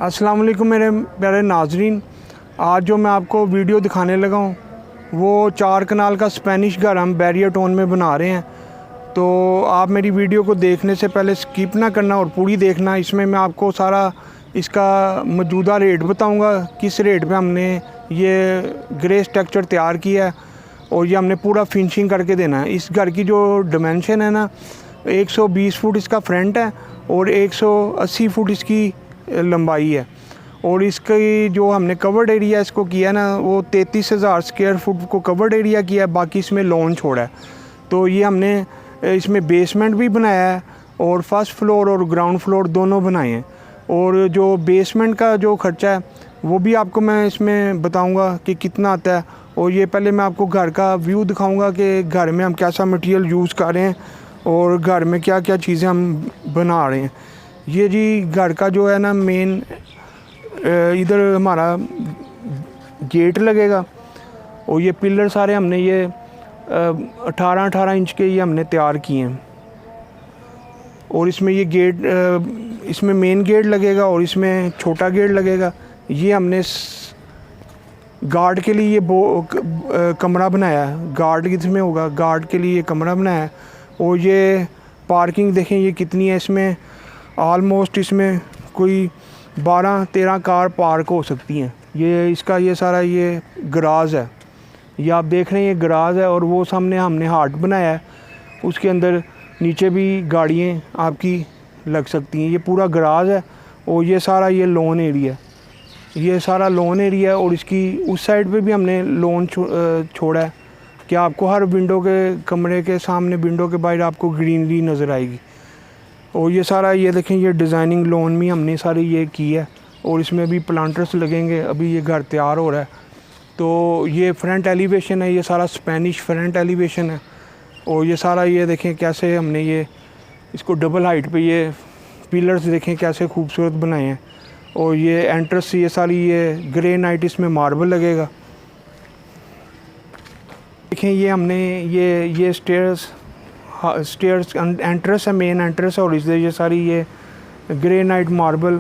अस्सलाम वालेकुम मेरे प्यारे नाजरीन। आज जो मैं आपको वीडियो दिखाने लगा हूँ वो 4 कनाल का स्पेनिश घर हम बैरियर टोन में बना रहे हैं। तो आप मेरी वीडियो को देखने से पहले स्किप ना करना और पूरी देखना। इसमें मैं आपको सारा इसका मौजूदा रेट बताऊंगा, किस रेट पे हमने ये ग्रे स्ट्रक्चर तैयार किया है और ये हमने पूरा फिनिशिंग करके देना है। इस घर की जो डिमेंशन है ना, 120 फुट इसका फ्रंट है और 180 फुट इसकी लंबाई है। और इसकी जो हमने कवर्ड एरिया इसको किया ना, वो 33,000 स्क्वायर फुट को कवर्ड एरिया किया है, बाकी इसमें लॉन छोड़ा है। तो ये हमने इसमें बेसमेंट भी बनाया है और फर्स्ट फ्लोर और ग्राउंड फ्लोर दोनों बनाए हैं। और जो बेसमेंट का जो खर्चा है वो भी आपको मैं इसमें बताऊंगा कि कितना आता है। और ये पहले मैं आपको घर का व्यू दिखाऊंगा कि घर में हम कैसा मटेरियल यूज़ कर रहे हैं और घर में क्या क्या चीज़ें हम बना रहे हैं। ये जी घर का जो है ना मेन, इधर हमारा गेट लगेगा और ये पिलर सारे हमने ये 18-18 इंच के ये हमने तैयार किए हैं। और इसमें ये गेट, इसमें मेन गेट लगेगा और इसमें छोटा गेट लगेगा। ये हमने गार्ड के लिए ये कमरा बनाया है, गार्ड इसमें होगा, गार्ड के लिए ये कमरा बनाया है। और ये पार्किंग देखें ये कितनी है, इसमें ऑलमोस्ट इसमें कोई 12-13 कार पार्क हो सकती हैं। ये इसका ये सारा ये गराज है, ये आप देख रहे हैं, ये गराज है। और वो सामने हमने हार्ट बनाया है, उसके अंदर नीचे भी गाड़ियाँ आपकी लग सकती हैं। ये पूरा गराज है और ये सारा ये लॉन एरिया है, ये सारा लॉन एरिया है। और इसकी उस साइड पे भी हमने लॉन छोड़ा है कि आपको हर विंडो के कमरे के सामने, विंडो के बाहर आपको ग्रीनरी नज़र आएगी। और ये सारा ये देखें, ये डिज़ाइनिंग लॉन भी हमने सारी ये की है और इसमें भी प्लांटर्स लगेंगे। अभी ये घर तैयार हो रहा है। तो ये फ्रंट एलिवेशन है, ये सारा स्पेनिश फ्रंट एलिवेशन है। और ये सारा ये देखें कैसे हमने ये इसको डबल हाइट पे ये पिलर्स देखें कैसे खूबसूरत बनाए हैं। और ये एंट्रेंस, ये सारी ये ग्रे नाइट इसमें मार्बल लगेगा। देखें ये हमने ये स्टेयर्स एंट्रेंस है, मेन एंट्रेंस है। और इसलिए ये सारी ये ग्रे नाइट मार्बल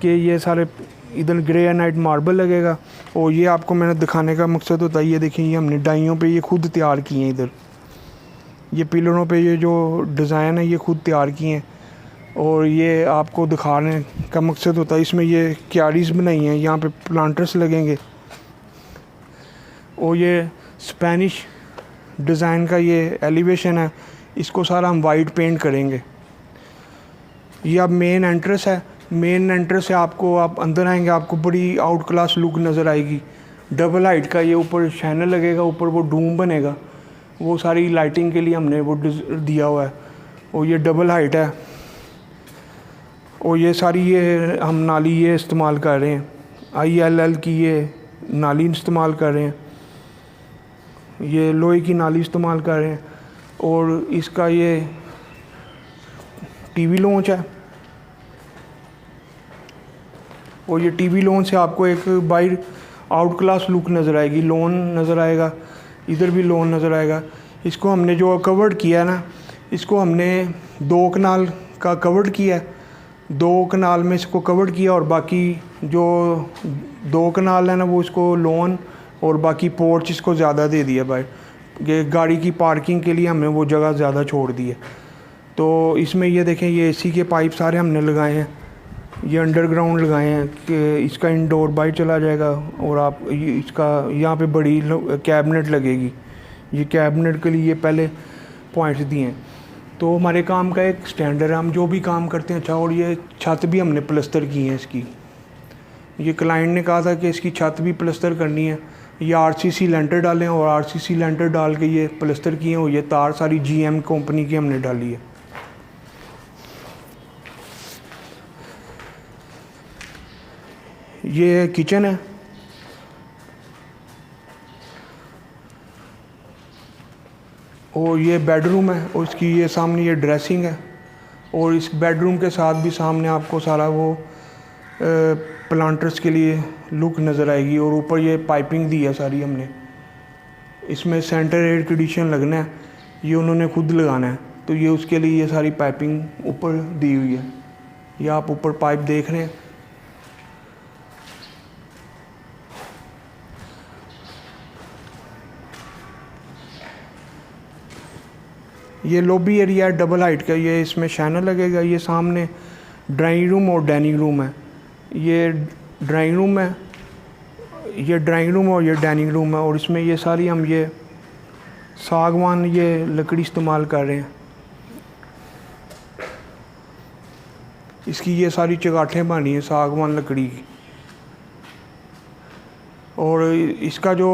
के ये सारे इधर ग्रे नाइट मार्बल लगेगा। और ये आपको मैंने दिखाने का मकसद होता है, ये देखिए ये हमने डाइयों पे ये खुद तैयार किए हैं। इधर ये पिलरों पे ये जो डिज़ाइन है ये खुद तैयार किए हैं। और ये आपको दिखाने का मकसद होता है, इसमें ये क्यारीज बनाई हैं, यहाँ पे प्लांटर्स लगेंगे। और ये स्पेनिश डिज़ाइन का ये एलिवेशन है, इसको सारा हम वाइट पेंट करेंगे। ये अब मेन एंट्रेंस है, मेन एंट्रेंस से आपको, आप अंदर आएंगे आपको बड़ी आउट क्लास लुक नज़र आएगी। डबल हाइट का ये ऊपर चैनल लगेगा, ऊपर वो डूम बनेगा, वो सारी लाइटिंग के लिए हमने वो दिया हुआ है। और ये डबल हाइट है। और ये सारी ये हम नाली ये इस्तेमाल कर रहे हैं, ILL की ये नाली इस्तेमाल कर रहे हैं, ये लोहे की नाली इस्तेमाल कर रहे हैं। और इसका ये टीवी लॉन्च है। और ये टीवी लॉन से आपको एक बाहर आउट क्लास लुक नज़र आएगी, लॉन नज़र आएगा, इधर भी लॉन नज़र आएगा। इसको हमने जो कवर्ड किया है ना, इसको हमने 2 कनाल का कवर्ड किया है, 2 कनाल में इसको कवर्ड किया। और बाकी जो 2 कनाल है ना वो इसको लॉन और बाकी पोर्च इसको ज़्यादा दे दिया बाहर, ये गाड़ी की पार्किंग के लिए हमने वो जगह ज़्यादा छोड़ दी है। तो इसमें ये देखें, ये AC के पाइप सारे हमने लगाए हैं, ये अंडरग्राउंड लगाए हैं कि इसका इंडोर बाहर चला जाएगा। और आप इसका यहाँ पे बड़ी कैबिनेट लगेगी, ये कैबिनेट के लिए पहले पॉइंट्स दिए हैं। तो हमारे काम का एक स्टैंडर्ड है, हम जो भी काम करते हैं अच्छा। और ये छत भी हमने प्लस्तर की है इसकी, ये क्लाइंट ने कहा था कि इसकी छत भी प्लस्तर करनी है। ये RCC लेंटर डालें और RCC लेंटर डाल के ये प्लस्तर किए हैं। और ये तार सारी GM कंपनी की हमने डाली है। ये किचन है और ये बेडरूम है और इसकी ये सामने ये ड्रेसिंग है। और इस बेडरूम के साथ भी सामने आपको सारा वो प्लांटर्स के लिए लुक नज़र आएगी। और ऊपर ये पाइपिंग दी है सारी हमने, इसमें सेंटर एयर कंडीशन लगना है, ये उन्होंने खुद लगाना है। तो ये उसके लिए ये सारी पाइपिंग ऊपर दी हुई है, ये आप ऊपर पाइप देख रहे हैं। ये लॉबी एरिया है डबल हाइट का, ये इसमें शैनल लगेगा। ये सामने ड्राइंग रूम और डाइनिंग रूम है। ये ड्राइंग रूम है, ये ड्राइंग रूम और ये डाइनिंग रूम है। और इसमें ये सारी हम ये सागवान ये लकड़ी इस्तेमाल कर रहे हैं। इसकी ये सारी चगाठें बनी हैं सागवान लकड़ी की। और इसका जो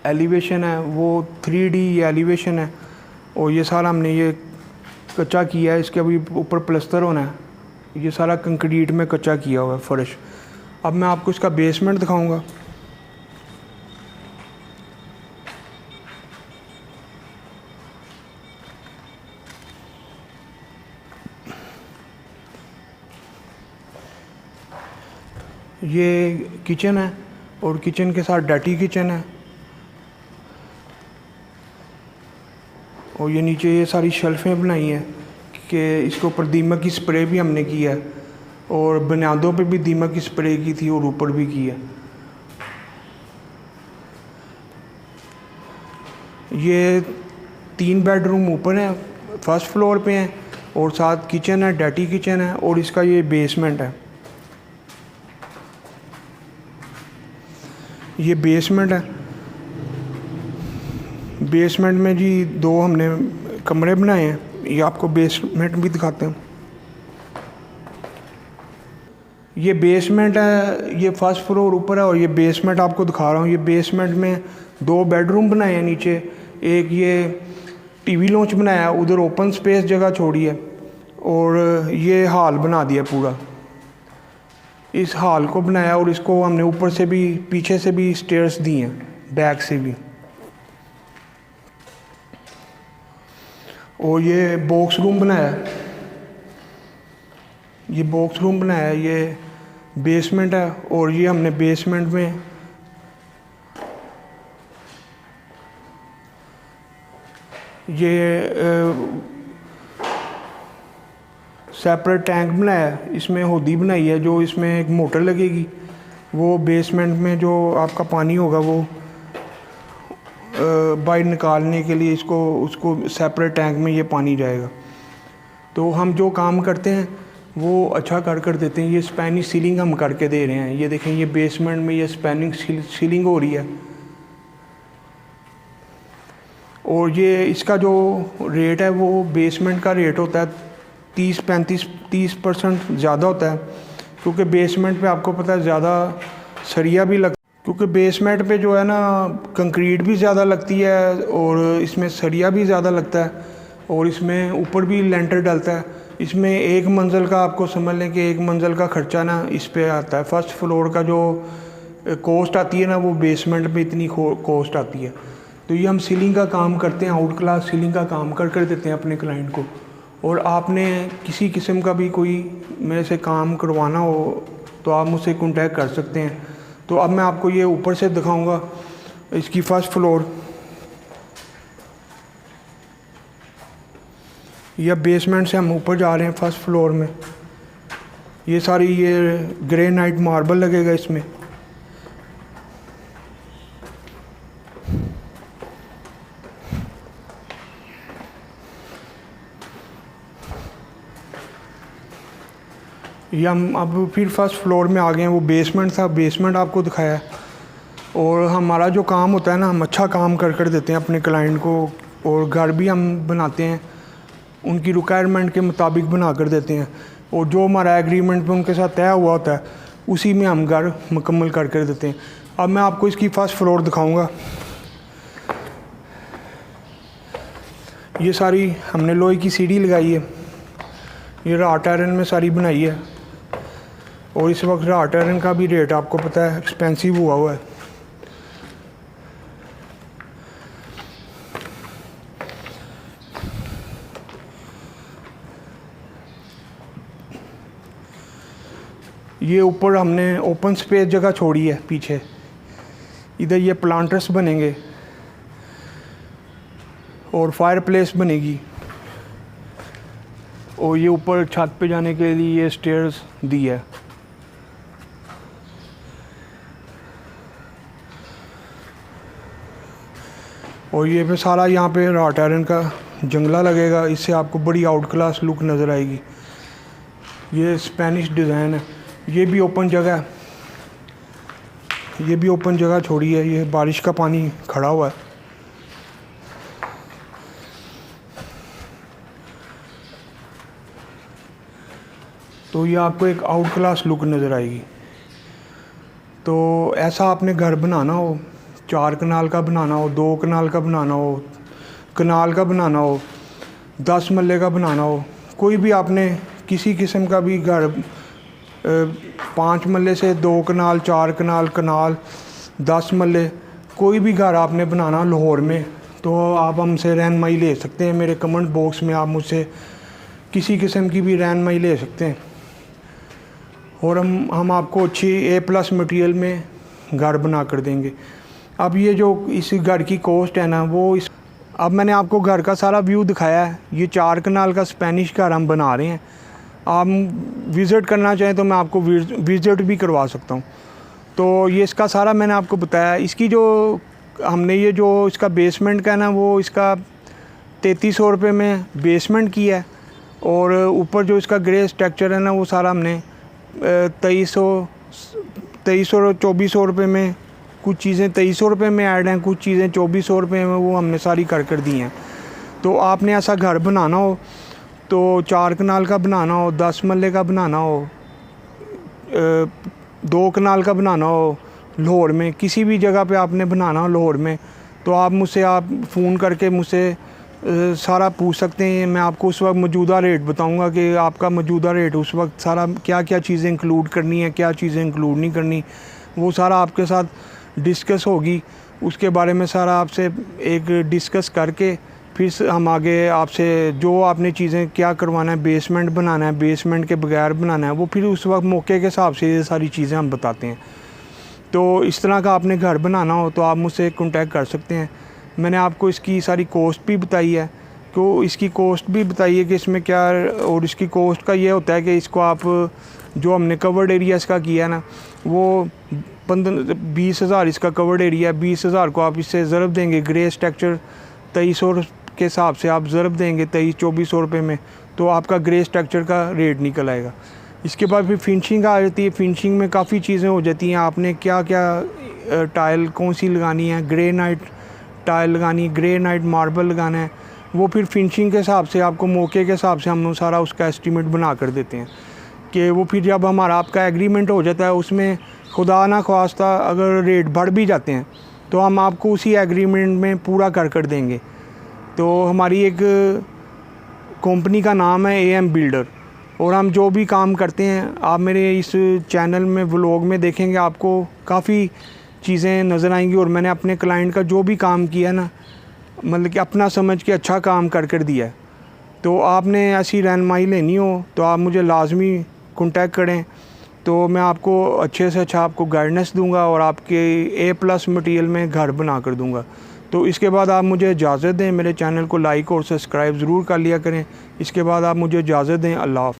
एलिवेशन है वो 3D ये एलिवेशन है। और ये सारा हमने ये कच्चा किया है, इसके अभी ऊपर प्लस्तर होना है। ये सारा कंक्रीट में कच्चा किया हुआ है फर्श। अब मैं आपको इसका बेसमेंट दिखाऊंगा। ये किचन है और किचन के साथ डर्टी किचन है। और ये नीचे ये सारी शेल्फें बनाई हैं कि इसके ऊपर दीमक की स्प्रे भी हमने की है। और बुनियादों पे भी दीमक की स्प्रे की थी और ऊपर भी की है। ये 3 बेडरूम ऊपर हैं, फर्स्ट फ्लोर पे हैं। और साथ किचन है, डर्टी किचन है। और इसका ये बेसमेंट है। ये बेसमेंट है। बेसमेंट में जी 2 हमने कमरे बनाए हैं। ये आपको बेसमेंट भी दिखाते हैं। ये बेसमेंट है, ये फर्स्ट फ्लोर ऊपर है और ये बेसमेंट आपको दिखा रहा हूँ। ये बेसमेंट में 2 बेडरूम बनाए हैं नीचे। एक ये टीवी लॉन्च बनाया है, उधर ओपन स्पेस जगह छोड़ी है। और ये हॉल बना दिया पूरा। इस हॉल को बनाया और इसको हमने ऊपर से भी पीछे से भी स्टेयर्स दी हैं, बैक से भी। और ये बॉक्स रूम बनाया है। ये बॉक्स रूम बनाया है। ये बेसमेंट है। और ये हमने बेसमेंट में ये सेपरेट टैंक बनाया है। इसमें होदी बनाई है जो इसमें एक मोटर लगेगी। वो बेसमेंट में जो आपका पानी होगा वो बाहर निकालने के लिए उसको सेपरेट टैंक में ये पानी जाएगा। तो हम जो काम करते हैं वो अच्छा कर देते हैं। ये स्पैनिश सीलिंग हम करके दे रहे हैं। ये देखें, ये बेसमेंट में ये स्पैनिश सीलिंग हो रही है। और ये इसका जो रेट है वो बेसमेंट का रेट होता है 30% ज़्यादा होता है। क्योंकि बेसमेंट पे आपको पता है ज़्यादा सरिया भी क्योंकि बेसमेंट पे जो है ना कंक्रीट भी ज़्यादा लगती है और इसमें सरिया भी ज़्यादा लगता है। और इसमें ऊपर भी लेंटर डलता है। इसमें एक मंजिल का आपको समझ लें कि एक मंजिल का ख़र्चा ना इस पे आता है। फर्स्ट फ्लोर का जो कॉस्ट आती है ना वो बेसमेंट पे इतनी कॉस्ट आती है। तो ये हम सीलिंग का काम करते हैं, आउट क्लास सीलिंग का काम कर देते हैं अपने क्लाइंट को। और आपने किसी किस्म का भी कोई मेरे से काम करवाना हो तो आप मुझसे कॉन्टैक्ट कर सकते हैं। तो अब मैं आपको ये ऊपर से दिखाऊंगा इसकी फर्स्ट फ्लोर या बेसमेंट से हम ऊपर जा रहे हैं फर्स्ट फ्लोर में। ये सारी ये ग्रेनाइट मार्बल लगेगा इसमें। ये हम अब फिर फर्स्ट फ्लोर में आ गए हैं। वो बेसमेंट था, बेसमेंट आपको दिखाया है। और हमारा जो काम होता है ना, हम अच्छा काम कर देते हैं अपने क्लाइंट को। और घर भी हम बनाते हैं, उनकी रिक्वायरमेंट के मुताबिक बना कर देते हैं। और जो हमारा एग्रीमेंट में उनके साथ तय हुआ होता है उसी में हम घर मुकम्मल कर देते हैं। अब मैं आपको इसकी फर्स्ट फ्लोर दिखाऊंगा। ये सारी हमने लोहे की सीढ़ी लगाई है। ये राट आयरन में सारी बनाई है। और इस वक्त राट आयरन का भी रेट आपको पता है एक्सपेंसिव हुआ है। ये ऊपर हमने ओपन स्पेस जगह छोड़ी है पीछे। इधर ये प्लांटर्स बनेंगे और फायर प्लेस बनेगी। और ये ऊपर छत पे जाने के लिए ये स्टेयर्स दी है। और ये पे सारा यहाँ पे रॉट आयरन का जंगला लगेगा, इससे आपको बड़ी आउट क्लास लुक नज़र आएगी। ये स्पेनिश डिज़ाइन है। ये भी ओपन जगह है, ये भी ओपन जगह छोड़ी है। ये बारिश का पानी खड़ा हुआ है। तो ये आपको एक आउट क्लास लुक नज़र आएगी। तो ऐसा आपने घर बनाना हो, 4 कनाल का बनाना हो, 2 कनाल का बनाना हो, कनाल का बनाना हो, 10 मरले का बनाना हो, कोई भी आपने किसी किस्म का भी घर 5 मरले से 2 कनाल, 4 कनाल, कनाल 10 मरले, कोई भी घर आपने बनाना लाहौर में, तो आप हमसे रहनुमाई ले सकते हैं। मेरे कमेंट बॉक्स में आप मुझसे किसी किस्म की भी रहनुमाई ले सकते हैं और हम आपको अच्छी A+ मटेरियल में घर बना कर देंगे। अब ये जो इस घर की कॉस्ट है ना, वो अब मैंने आपको घर का सारा व्यू दिखाया है। ये 4 कनाल का स्पेनिश घर हम बना रहे हैं। आप विज़िट करना चाहें तो मैं आपको विज़िट भी करवा सकता हूँ। तो ये इसका सारा मैंने आपको बताया। इसकी जो हमने ये जो इसका बेसमेंट का है ना, वो इसका 3300 रुपये में बेसमेंट की है और ऊपर जो इसका ग्रे स्ट्रक्चर है ना, वो सारा हमने 2300-2400 रुपये में, कुछ चीज़ें 2300 रुपये में ऐड हैं, कुछ चीज़ें 2400 रुपये में, वो हमने सारी कर दी हैं। तो आपने ऐसा घर बनाना हो तो 4 कनाल का बनाना हो, 10 मरले का बनाना हो, 2 कनाल का बनाना हो लाहौर में, किसी भी जगह पे आपने बनाना हो लाहौर में, तो आप फ़ोन करके मुझसे सारा पूछ सकते हैं। मैं आपको उस वक्त मौजूदा रेट बताऊंगा कि आपका मौजूदा रेट उस वक्त सारा क्या क्या चीज़ें इंक्लूड करनी है, क्या चीज़ें इंक्लूड नहीं करनी, वो सारा आपके साथ डिस्कस होगी। उसके बारे में सारा आपसे एक डिस्कस करके फिर हम आगे आपसे जो आपने चीज़ें क्या करवाना है, बेसमेंट बनाना है, बेसमेंट के बगैर बनाना है, वो फिर उस वक्त मौके के हिसाब से ये सारी चीज़ें हम बताते हैं। तो इस तरह का आपने घर बनाना हो तो आप मुझसे कॉन्टैक्ट कर सकते हैं। मैंने आपको इसकी सारी कॉस्ट भी बताई है, तो इसकी कॉस्ट भी बताइए कि इसमें क्या, और इसकी कॉस्ट का ये होता है कि इसको आप जो हमने कवर्ड एरिया इसका किया है ना, वो 20,000 इसका कवर्ड एरिया है। 20,000 को आप इससे ज़रब देंगे, ग्रे स्ट्रक्चर 2300 के हिसाब से आप ज़रब देंगे 2300-2400 रुपये में, तो आपका ग्रे स्ट्रक्चर का रेट निकल आएगा। इसके बाद फिर फिनिशिंग आ जाती है। फिनिशिंग में काफ़ी चीज़ें हो जाती हैं। आपने क्या क्या टाइल कौन सी लगानी है, ग्रेनाइट टाइल लगानी है, ग्रेनाइट मार्बल लगाना है, वो फिर फिनिशिंग के हिसाब से आपको मौके के हिसाब से हम सारा उसका एस्टीमेट बना कर देते हैं कि वो फिर जब हमारा आपका एग्रीमेंट हो जाता है, उसमें खुदा ना ख्वास्ता अगर रेट बढ़ भी जाते हैं तो हम आपको उसी एग्रीमेंट में पूरा कर देंगे। तो हमारी एक कंपनी का नाम है AM बिल्डर, और हम जो भी काम करते हैं आप मेरे इस चैनल में व्लॉग में देखेंगे, आपको काफ़ी चीज़ें नज़र आएंगी। और मैंने अपने क्लाइंट का जो भी काम किया ना, मतलब कि अपना समझ के अच्छा काम कर दिया है। तो आपने ऐसी रहनुमाई लेनी हो तो आप मुझे लाजमी कॉन्टैक्ट करें, तो मैं आपको अच्छे से अच्छा आपको गाइडेंस दूंगा और आपके A+ मटेरियल में घर बना कर दूंगा। तो इसके बाद आप मुझे इजाज़त दें, मेरे चैनल को लाइक और सब्सक्राइब ज़रूर कर लिया करें। इसके बाद आप मुझे इजाज़त दें। अल्लाह हाफ़िज़।